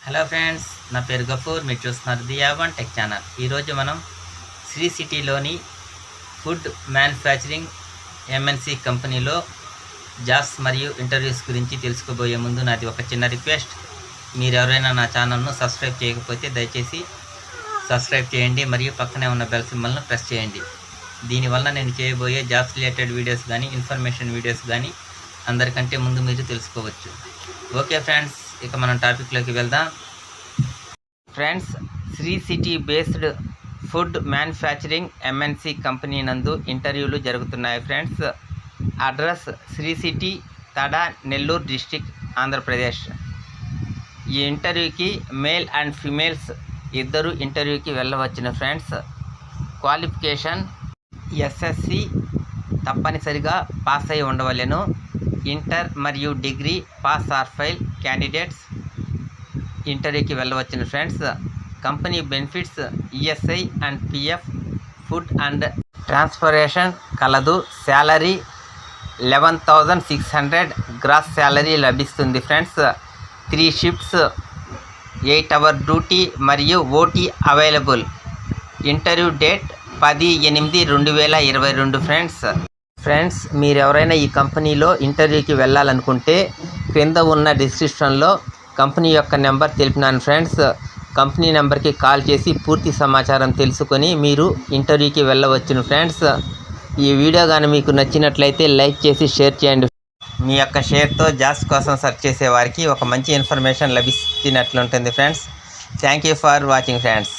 Hello friends, నా పేరు గఫూర్. మీరు చూస్తున్నారు ది యావన్ టెక్ ఛానల్. ఈరోజు మనం శ్రీ సిటీలోని ఫుడ్ మ్యానుఫ్యాక్చరింగ్ ఎంఎన్సి కంపెనీలో జాబ్స్ మరియు ఇంటర్వ్యూస్ గురించి తెలుసుకోబోయే ముందు నాది ఒక చిన్న రిక్వెస్ట్. మీరు ఎవరైనా నా ఛానల్ను సబ్స్క్రైబ్ చేయకపోతే దయచేసి సబ్స్క్రైబ్ చేయండి మరియు పక్కనే ఉన్న బెల్ సింబల్ను ప్రెస్ చేయండి. దీనివల్ల నేను చేయబోయే జాబ్స్ రిలేటెడ్ వీడియోస్ కానీ ఇన్ఫర్మేషన్ వీడియోస్ కానీ అందరికంటే ముందు మీరు తెలుసుకోవచ్చు. ఓకే ఫ్రెండ్స్, ఇక మనం టాపిక్లోకి వెళ్దాం. Friends, Sri City based food manufacturing MNC company నందు ఇంటర్వ్యూలు జరుగుతున్నాయి. Friends, address Sri City, Tada, Nellore district, Andhra Pradesh. ఈ ఇంటర్వ్యూకి మేల్ అండ్ ఫిమేల్స్ ఇద్దరు ఇంటర్వ్యూకి వెళ్ళవచ్చును. ఫ్రెండ్స్, క్వాలిఫికేషన్ ఎస్ఎస్సి తప్పనిసరిగా పాస్ అయి ఉండవలెను. ఇంటర్ మరియు degree pass or fail candidates ఇంటర్వ్యూకి వెళ్ళవచ్చును. Friends, company benefits ESI and PF, food and transportation కలదు. శాలరీ 11,600 గ్రాస్ శాలరీ లభిస్తుంది. ఫ్రెండ్స్, 3 షిఫ్ట్స్, 8 అవర్ డ్యూటీ మరియు OT available. Interview date 10/8/2022. Friends, మీరు ఎవరైనా ఈ కంపెనీలో ఇంటర్వ్యూకి వెళ్ళాలనుకుంటే క్రింద ఉన్న డిస్క్రిప్షన్లో కంపెనీ యొక్క నెంబర్ తెలిపినాను. ఫ్రెండ్స్, కంపెనీ నెంబర్కి కాల్ చేసి పూర్తి సమాచారం తెలుసుకొని మీరు ఇంటర్వ్యూకి వెళ్ళవచ్చును. ఫ్రెండ్స్, ఈ వీడియో కానీ మీకు నచ్చినట్లయితే లైక్ చేసి షేర్ చేయండి. మీ యొక్క షేర్తో జాబ్స్ కోసం సెర్చ్ చేసే వారికి ఒక మంచి ఇన్ఫర్మేషన్ లభిస్తున్నట్లుంటుంది. Friends, thank you for watching. Friends.